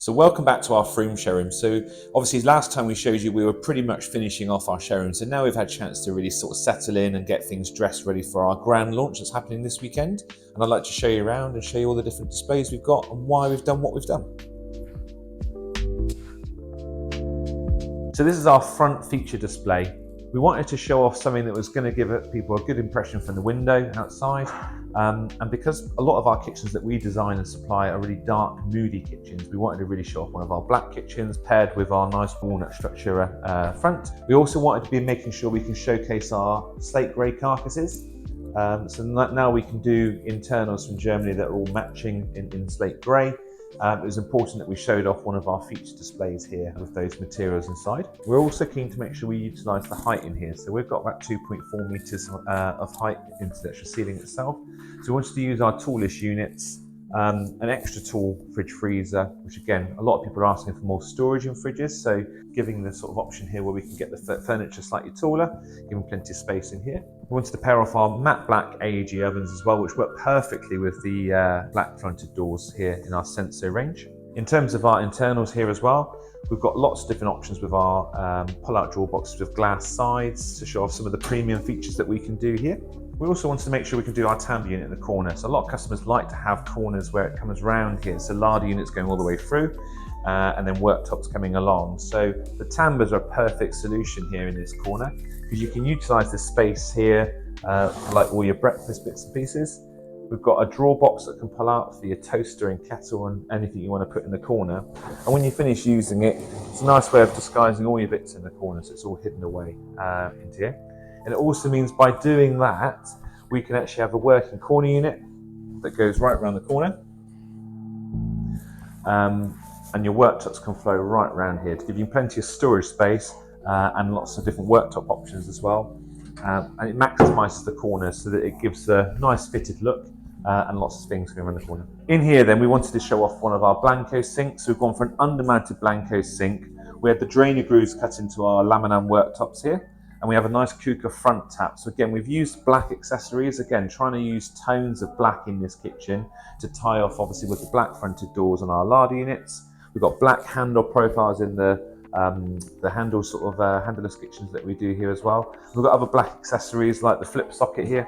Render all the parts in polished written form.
So welcome back to our Frome showroom. So obviously last time we showed you we were pretty much finishing off our showroom. So now we've had a chance to really sort of settle in and get things dressed ready for our grand launch that's happening this weekend. And I'd like to show you around and show you all the different displays we've got and why we've done what we've done. So this is our front feature display. We wanted to show off something that was going to give people a good impression from the window outside. And because a lot of our kitchens that we design and supply are really dark, moody kitchens, we wanted to really show off one of our black kitchens paired with our nice walnut structure front. We also wanted to be making sure we can showcase our slate grey carcasses. So now we can do internals from Germany that are all matching in slate grey. It was important that we showed off one of our feature displays here with those materials inside. We're also keen to make sure we utilise the height in here. So we've got about 2.4 metres of height into the actual ceiling itself. So we wanted to use our tallest units, an extra tall fridge freezer, which again, a lot of people are asking for more storage in fridges. So giving the sort of option here where we can get the furniture slightly taller, giving plenty of space in here. We wanted to pair off our matte black AEG ovens as well, which work perfectly with the black fronted doors here in our Senso range. In terms of our internals here as well, we've got lots of different options with our pull-out drawer boxes with glass sides to show off some of the premium features that we can do here. We also wanted to make sure we can do our tambour unit in the corner. So a lot of customers like to have corners where it comes round here. So larder units going all the way through and then worktops coming along. So the tambours are a perfect solution here in this corner because you can utilise this space here for like all your breakfast bits and pieces. We've got a drawer box that can pull out for your toaster and kettle and anything you want to put in the corner. And when you finish using it, it's a nice way of disguising all your bits in the corner so it's all hidden away into here. And it also means by doing that, we can actually have a working corner unit that goes right around the corner. And your worktops can flow right around here to give you plenty of storage space and lots of different worktop options as well. And it maximises the corners so that it gives a nice fitted look and lots of things going around the corner. In here then, we wanted to show off one of our Blanco sinks. So we've gone for an undermounted Blanco sink. We had the drainer grooves cut into our laminate worktops here. And we have a nice Kuka front tap. So again, we've used black accessories, again, trying to use tones of black in this kitchen to tie off obviously with the black fronted doors on our larder units. We've got black handle profiles in the handle sort of handleless kitchens that we do here as well. We've got other black accessories like the flip socket here.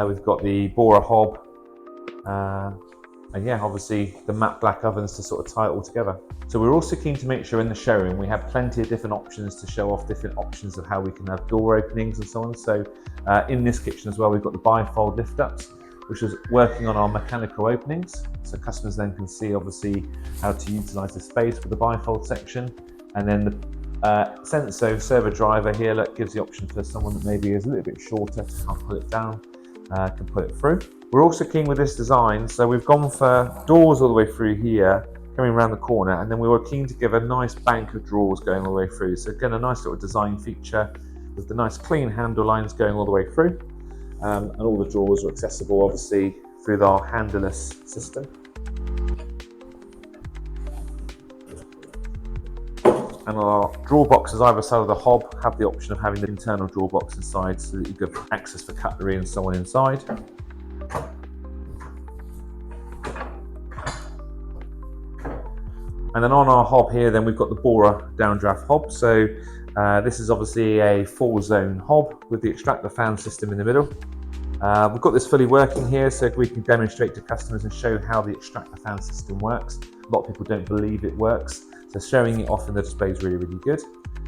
We've got the Bora hob. And yeah, obviously the matte black ovens to sort of tie it all together. So we're also keen to make sure in the showroom we have plenty of different options to show off different options of how we can have door openings and so on. So in this kitchen as well, we've got the bifold lift ups, which is working on our mechanical openings. So customers then can see obviously how to utilize the space for the bifold section. And then the Senso servo driver here that gives the option for someone that maybe is a little bit shorter, can't pull it down, can put it through. We're also keen with this design, so we've gone for doors all the way through here, coming around the corner, and then we were keen to give a nice bank of drawers going all the way through. So again, a nice little design feature with the nice clean handle lines going all the way through. And all the drawers are accessible obviously through our handleless system. And our drawer boxes either side of the hob have the option of having the internal drawer box inside so that you get access for cutlery and so on inside. And then on our hob here, then we've got the Bora downdraft hob. So this is obviously a 4-zone hob with the extractor fan system in the middle. We've got this fully working here so we can demonstrate to customers and show how the extractor fan system works. A lot of people don't believe it works. So showing it off in the display is really, really good.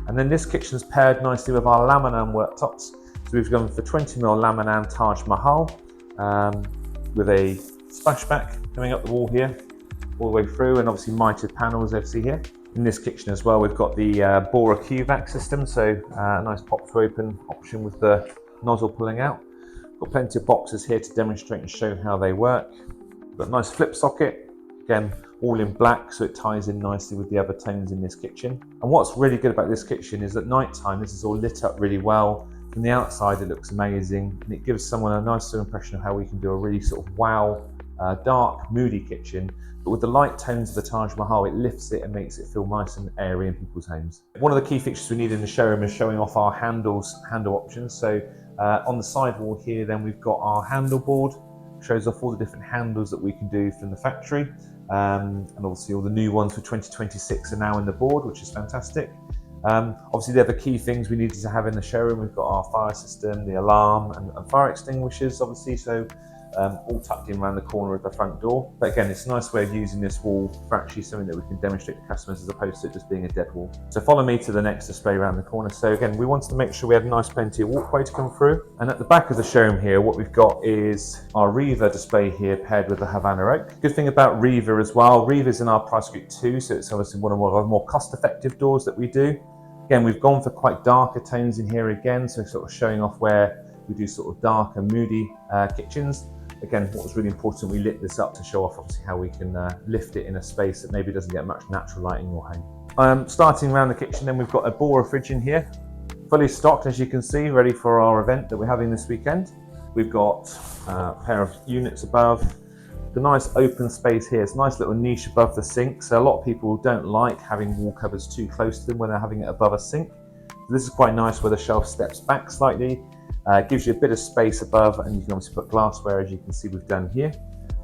And then this kitchen's paired nicely with our laminate worktops. So we've gone for 20mm laminate Taj Mahal with a splashback coming up the wall here, all the way through, and obviously mitered panels as you see here. In this kitchen as well, we've got the Bora QVAC system, so a nice pop to open option with the nozzle pulling out. Got plenty of boxes here to demonstrate and show how they work. Got a nice flip socket, again, all in black, so it ties in nicely with the other tones in this kitchen. And what's really good about this kitchen is at night time, this is all lit up really well. From the outside, it looks amazing, and it gives someone a nice impression of how we can do a really sort of wow, dark, moody kitchen. But with the light tones of the Taj Mahal, it lifts it and makes it feel nice and airy in people's homes. One of the key features we need in the showroom is showing off our handle options. So on the sidewall here, then we've got our handle board, shows off all the different handles that we can do from the factory. and obviously all the new ones for 2026 are now in the board, which is fantastic. Obviously they're the key things we needed to have in the showroom. We've got our fire system, the alarm and fire extinguishers obviously, so all tucked in around the corner of the front door. But again, it's a nice way of using this wall for actually something that we can demonstrate to customers as opposed to it just being a dead wall. So follow me to the next display around the corner. So again, we wanted to make sure we had a nice plenty of walkway to come through. And at the back of the showroom here, what we've got is our Riva display here paired with the Havana Oak. Good thing about Riva as well, Riva's in our price group too, so it's obviously one of our more cost-effective doors that we do. Again, we've gone for quite darker tones in here again, so sort of showing off where we do sort of dark and moody kitchens. Again, what was really important, we lit this up to show off obviously how we can lift it in a space that maybe doesn't get much natural light in your home. Starting around the kitchen, then we've got a Bora fridge in here, fully stocked as you can see, ready for our event that we're having this weekend. We've got a pair of units above, the nice open space here. It's a nice little niche above the sink, so a lot of people don't like having wall cupboards too close to them when they're having it above a sink. So this is quite nice where the shelf steps back slightly. Gives you a bit of space above, and you can obviously put glassware as you can see we've done here.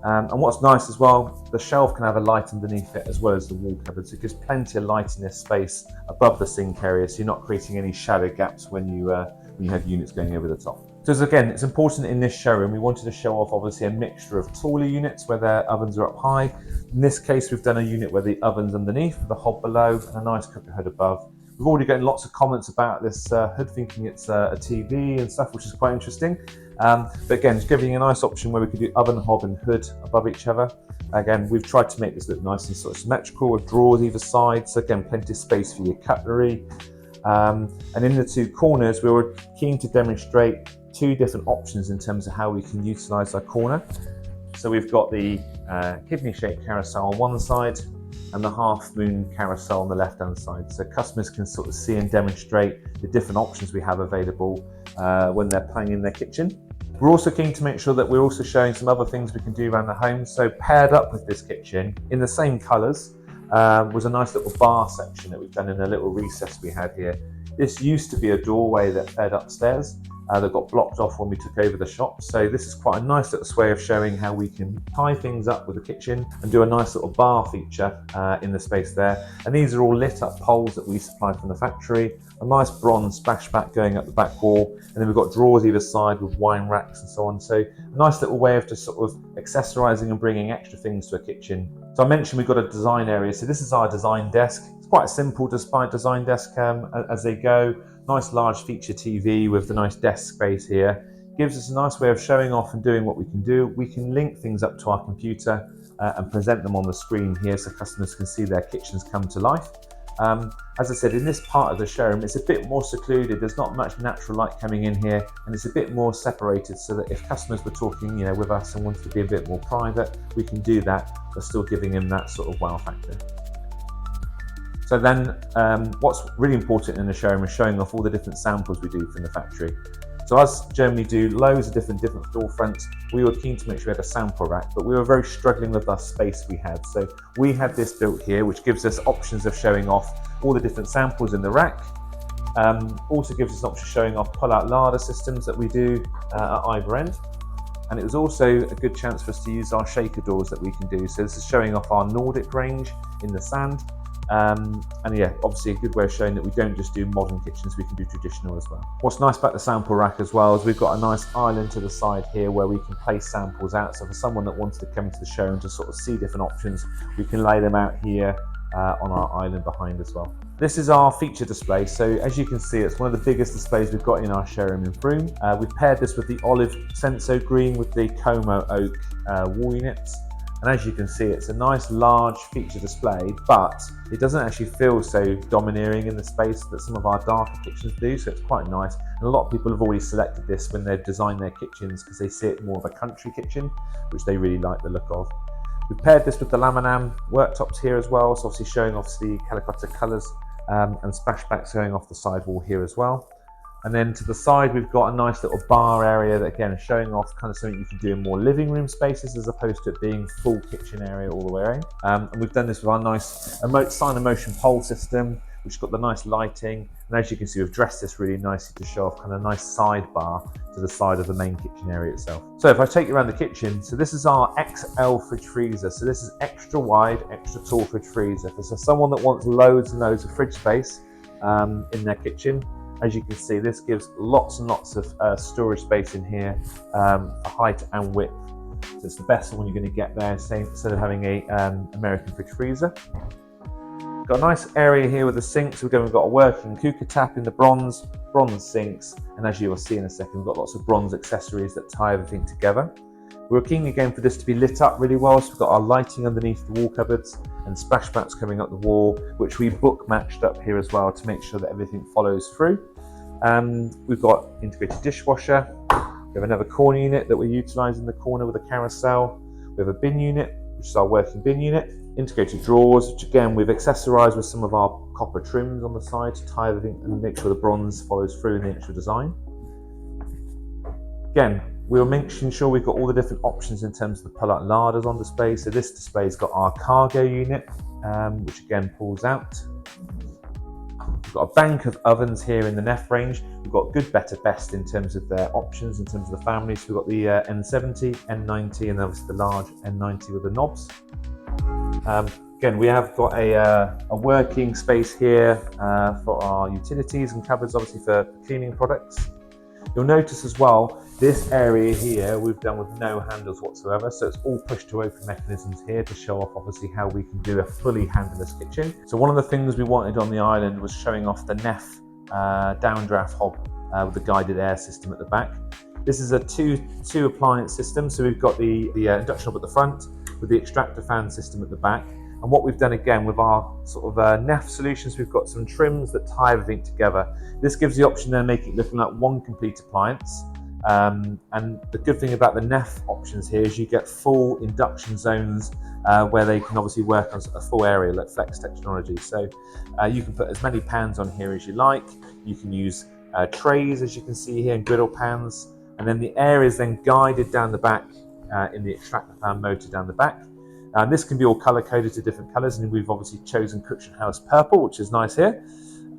And what's nice as well, the shelf can have a light underneath it as well as the wall cupboard, so it gives plenty of light in this space above the sink area, so you're not creating any shadow gaps when you have units going over the top. So again, it's important in this showroom, we wanted to show off obviously a mixture of taller units where their ovens are up high. In this case, we've done a unit where the oven's underneath with the hob below and a nice cooker hood above. We've already gotten lots of comments about this hood, thinking it's a TV and stuff, which is quite interesting. But again, it's giving you a nice option where we could do oven, hob and hood above each other. Again, we've tried to make this look nice and sort of symmetrical with drawers either side. So again, plenty of space for your cutlery. And in the two corners, we were keen to demonstrate two different options in terms of how we can utilize our corner. So we've got the kidney-shaped carousel on one side and the half-moon carousel on the left-hand side. So customers can sort of see and demonstrate the different options we have available when they're playing in their kitchen. We're also keen to make sure that we're also showing some other things we can do around the home. So paired up with this kitchen, in the same colours, was a nice little bar section that we've done in a little recess we had here. This used to be a doorway that fed upstairs. That got blocked off when we took over the shop. So this is quite a nice little way of showing how we can tie things up with the kitchen and do a nice little bar feature in the space there. And these are all lit up poles that we supply from the factory. A nice bronze splashback going up the back wall. And then we've got drawers either side with wine racks and so on. So a nice little way of just sort of accessorizing and bringing extra things to a kitchen. So I mentioned we've got a design area. So this is our design desk. It's quite a simple design desk as they go. Nice large feature TV with the nice desk space here. Gives us a nice way of showing off and doing what we can do. We can link things up to our computer and present them on the screen here so customers can see their kitchens come to life. As I said, in this part of the showroom, it's a bit more secluded. There's not much natural light coming in here, and it's a bit more separated so that if customers were talking, with us and wanted to be a bit more private, we can do that, but still giving them that sort of wow factor. So then what's really important in the showroom is showing off all the different samples we do from the factory. So as Germany do loads of different storefronts, we were keen to make sure we had a sample rack, but we were very struggling with our space we had. So we had this built here, which gives us options of showing off all the different samples in the rack. Also gives us an option of showing off pull-out larder systems that we do at either end. And it was also a good chance for us to use our shaker doors that we can do. So this is showing off our Nordic range in the sand. And yeah, obviously a good way of showing that we don't just do modern kitchens, we can do traditional as well. What's nice about the sample rack as well is we've got a nice island to the side here where we can place samples out. So for someone that wants to come into the show and to sort of see different options, we can lay them out here on our island behind as well. This is our feature display. So as you can see, it's one of the biggest displays we've got in our showroom in Frome. We've paired this with the olive senso green with the Como oak wall units. And as you can see, it's a nice large feature display, but it doesn't actually feel so domineering in the space that some of our darker kitchens do, so it's quite nice. And a lot of people have already selected this when they've designed their kitchens because they see it more of a country kitchen, which they really like the look of. We've paired this with the Laminam worktops here as well, so obviously showing off the Calicotta colours and splashbacks going off the sidewall here as well. And then to the side, we've got a nice little bar area that again is showing off kind of something you can do in more living room spaces as opposed to it being full kitchen area all the way around. And we've done this with our nice sign of motion pole system which has got the nice lighting. And as you can see, we've dressed this really nicely to show off kind of a nice sidebar to the side of the main kitchen area itself. So if I take you around the kitchen, so this is our XL fridge freezer. So this is extra wide, extra tall fridge freezer. For someone that wants loads and loads of fridge space in their kitchen, as you can see, this gives lots and lots of storage space in here for height and width. So it's the best one you're going to get there, instead of having a American fridge freezer. Got a nice area here with the sinks. We've got a working cooker tap in the bronze sinks, and as you will see in a second, we've got lots of bronze accessories that tie everything together. We were keen again for this to be lit up really well, so we've got our lighting underneath the wall cupboards and splashbacks coming up the wall, which we book matched up here as well to make sure that everything follows through. We've got integrated dishwasher. We have another corner unit that we're utilising in the corner with a carousel. We have a bin unit, which is our working bin unit. Integrated drawers, which again we've accessorised with some of our copper trims on the side to tie everything and make sure the bronze follows through in the actual design. Again, we were making sure we've got all the different options in terms of the pull-out larders on display. So this display's got our cargo unit, which again pulls out. We've got a bank of ovens here in the Neff range. We've got good, better, best in terms of their options, in terms of the family. So we've got the N70, N90, and obviously the large N90 with the knobs. Again, we have got a working space here for our utilities and cupboards, obviously for cleaning products. You'll notice as well, this area here we've done with no handles whatsoever, so it's all push to open mechanisms here to show off obviously how we can do a fully handleless kitchen. So one of the things we wanted on the island was showing off the Neff downdraft hob with the guided air system at the back. This is a two appliance system, so we've got the induction hob at the front with the extractor fan system at the back. And what we've done again with our sort of Neff solutions, we've got some trims that tie everything together. This gives the option then making it looking like one complete appliance. And the good thing about the Neff options here is you get full induction zones where they can obviously work on a full area like flex technology. So you can put as many pans on here as you like. You can use trays, as you can see here, and griddle pans. And then the air is then guided down the back in the extractor fan motor down the back. This can be all color coded to different colors, and we've obviously chosen Kutchenhaus purple, which is nice here.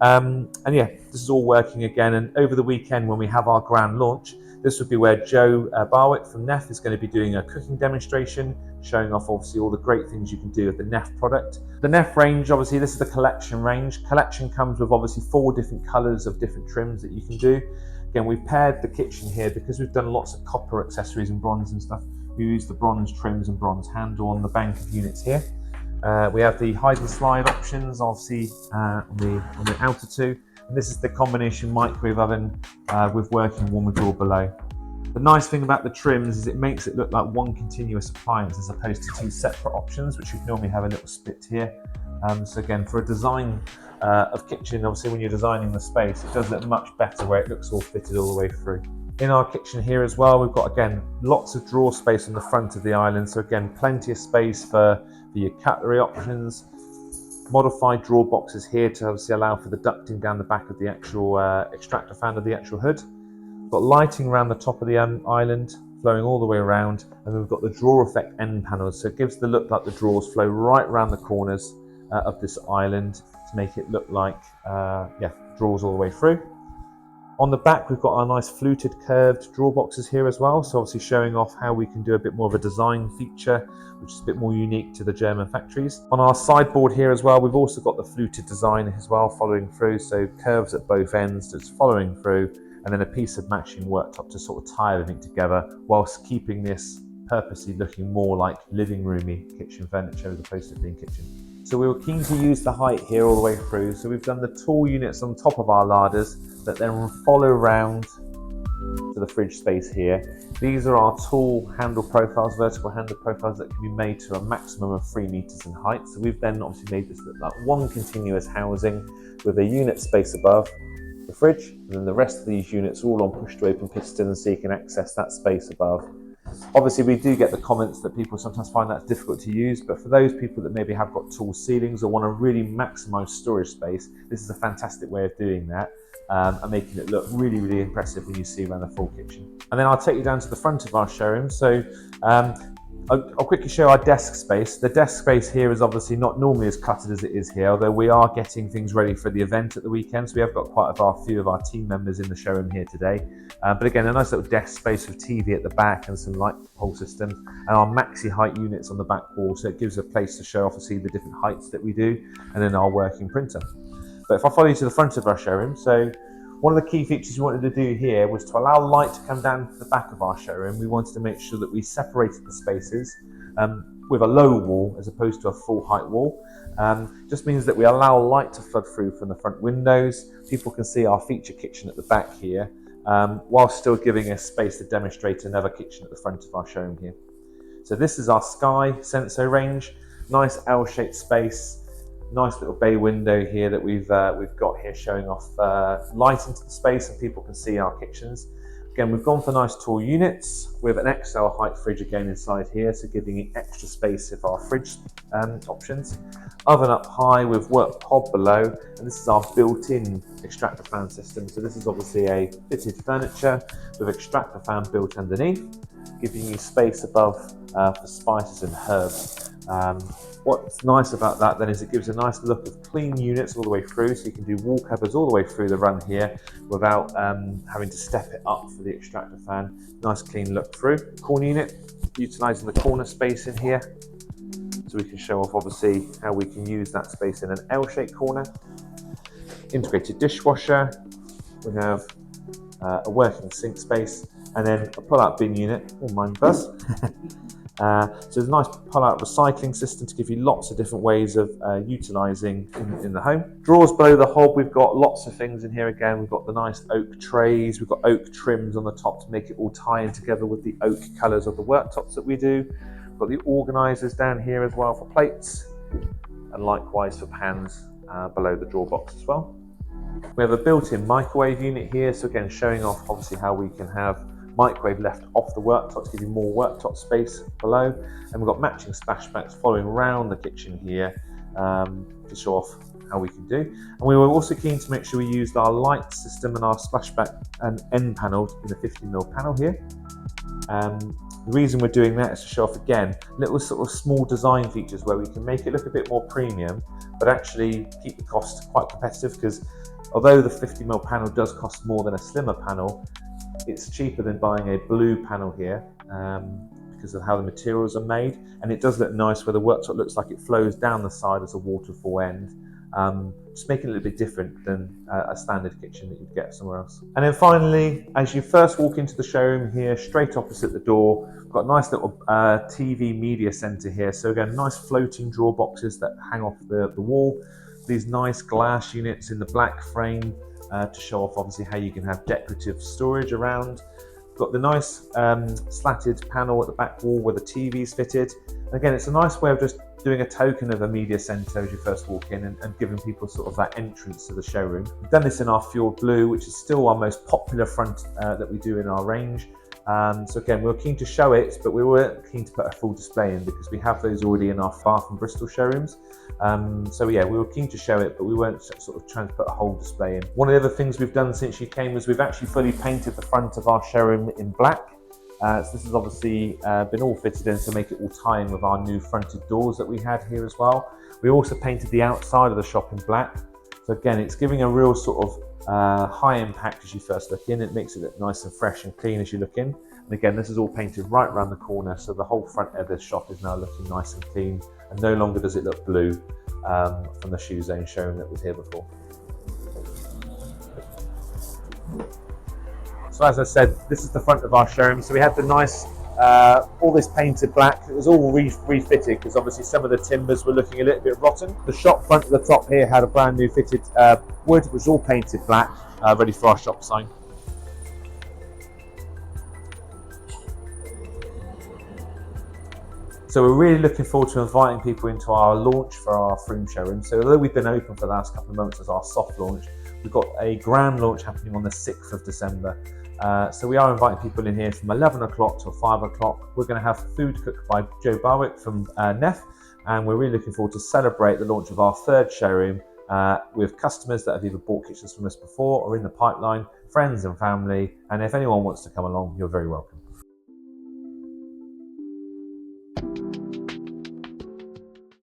And yeah, this is all working again. And over the weekend when we have our grand launch, this would be where Joe Barwick from Neff is going to be doing a cooking demonstration, showing off obviously all the great things you can do with the Neff product. The Neff range, obviously this is the collection range. Collection comes with obviously 4 different colors of different trims that you can do. Again, we've paired the kitchen here because we've done lots of copper accessories and bronze and stuff. We use the bronze trims and bronze handle on the bank of units here. We have the hide and slide options, obviously on the outer two. And this is the combination microwave oven with working warmer drawer below. The nice thing about the trims is it makes it look like one continuous appliance as opposed to 2 separate options, which you'd normally have a little split here. So again, for a design of kitchen, obviously when you're designing the space, it does look much better where it looks all fitted all the way through. In our kitchen here as well, we've got again lots of drawer space on the front of the island, so again plenty of space for your cutlery options. Modified drawer boxes here to obviously allow for the ducting down the back of the actual extractor fan of the actual hood. We've got lighting around the top of the island, flowing all the way around, and we've got the drawer effect end panels, so it gives the look like the drawers flow right around the corners of this island to make it look like drawers all the way through. On the back, we've got our nice fluted curved drawer boxes here as well, so obviously showing off how we can do a bit more of a design feature, which is a bit more unique to the German factories. On our sideboard here as well, we've also got the fluted design as well following through, so curves at both ends just following through, and then a piece of matching worktop to sort of tie everything together whilst keeping this purposely looking more like living roomy kitchen furniture as opposed to being kitchen. So we were keen to use the height here all the way through, so we've done the tall units on top of our larders that then follow round to the fridge space here. These are our tall handle profiles, vertical handle profiles that can be made to a maximum of 3 meters in height. So we've then obviously made this look like one continuous housing with a unit space above the fridge, and then the rest of these units are all on push to open pistons so you can access that space above. Obviously we do get the comments that people sometimes find that difficult to use, but for those people that maybe have got tall ceilings or want to really maximize storage space, this is a fantastic way of doing that. And making it look really, really impressive when you see around the full kitchen. And then I'll take you down to the front of our showroom. So I'll quickly show our desk space. The desk space here is obviously not normally as cluttered as it is here, although we are getting things ready for the event at the weekend. So we have got quite a few of our team members in the showroom here today. But again, a nice little desk space with TV at the back and some light pole systems, and our maxi height units on the back wall. So it gives a place to show off, see the different heights that we do, and then our working printer. But if I follow you to the front of our showroom, so one of the key features we wanted to do here was to allow light to come down to the back of our showroom. We wanted to make sure that we separated the spaces with a low wall as opposed to a full height wall. Just means that we allow light to flood through from the front windows. People can see our feature kitchen at the back here, while still giving us space to demonstrate another kitchen at the front of our showroom here. So this is our Sky sensor range, nice L-shaped space. Nice little bay window here that we've got here, showing off light into the space, and people can see our kitchens. Again, we've gone for nice tall units with an XL height fridge again inside here, so giving it extra space of our fridge options. Oven up high with work hob below, and this is our built-in extractor fan system. So this is obviously a fitted furniture with extractor fan built underneath, giving you space above for spices and herbs. What's nice about that then is it gives a nice look of clean units all the way through, so you can do wall covers all the way through the run here without having to step it up for the extractor fan. Nice clean look through. Corner unit, utilising the corner space in here, so we can show off obviously how we can use that space in an L-shaped corner. Integrated dishwasher, we have a working sink space, and then a pull-out bin unit. Oh, mine buzz. So there's a nice pull-out recycling system to give you lots of different ways of utilising in the home. Drawers below the hob, we've got lots of things in here again. We've got the nice oak trays, we've got oak trims on the top to make it all tie in together with the oak colours of the worktops that we do. We've got the organisers down here as well for plates, and likewise for pans below the drawer box as well. We have a built-in microwave unit here, so again showing off obviously how we can have microwave left off the worktop to give you more worktop space below, and we've got matching splashbacks following around the kitchen here to show off how we can do. And we were also keen to make sure we used our light system and our splashback and end panel in a 50mm panel here. The reason we're doing that is to show off again little sort of small design features where we can make it look a bit more premium but actually keep the cost quite competitive, because although the 50mm panel does cost more than a slimmer panel, it's cheaper than buying a blue panel here because of how the materials are made, and it does look nice where the worktop looks like it flows down the side as a waterfall end, just making it a little bit different than a standard kitchen that you'd get somewhere else. And then finally, as you first walk into the showroom here, straight opposite the door, we've got a nice little TV media centre here. So again, nice floating drawer boxes that hang off the wall. These nice glass units in the black frame to show off obviously how you can have decorative storage around. We've got the nice slatted panel at the back wall where the TV's fitted. And again, it's a nice way of just doing a token of a media centre as you first walk in, and giving people sort of that entrance to the showroom. We've done this in our Fjord Blue, which is still our most popular front that we do in our range. So again, we were keen to show it, but we weren't keen to put a full display in because we have those already in our Bath and Bristol showrooms. So yeah, we were keen to show it, but we weren't sort of trying to put a whole display in. One of the other things we've done since you came was we've actually fully painted the front of our showroom in black. So this has obviously been all fitted in to make it all tie in with our new fronted doors that we had here as well. We also painted the outside of the shop in black. So again, it's giving a real sort of high impact as you first look in. It makes it look nice and fresh and clean as you look in. And again, this is all painted right around the corner, so the whole front of the shop is now looking nice and clean, and no longer does it look blue from the Shoe Zone showroom that was here before. So as I said, this is the front of our showroom. So we had the nice, all this painted black. It was all refitted because obviously some of the timbers were looking a little bit rotten. The shop front at the top here had a brand new fitted wood. It was all painted black, ready for our shop sign. So we're really looking forward to inviting people into our launch for our Frome showroom. So although we've been open for the last couple of months as our soft launch, we've got a grand launch happening on the 6th of December. So we are inviting people in here from 11 o'clock till 5 o'clock. We're going to have food cooked by Joe Barwick from Neff, and we're really looking forward to celebrate the launch of our third showroom with customers that have either bought kitchens from us before or in the pipeline, friends and family. And if anyone wants to come along, you're very welcome.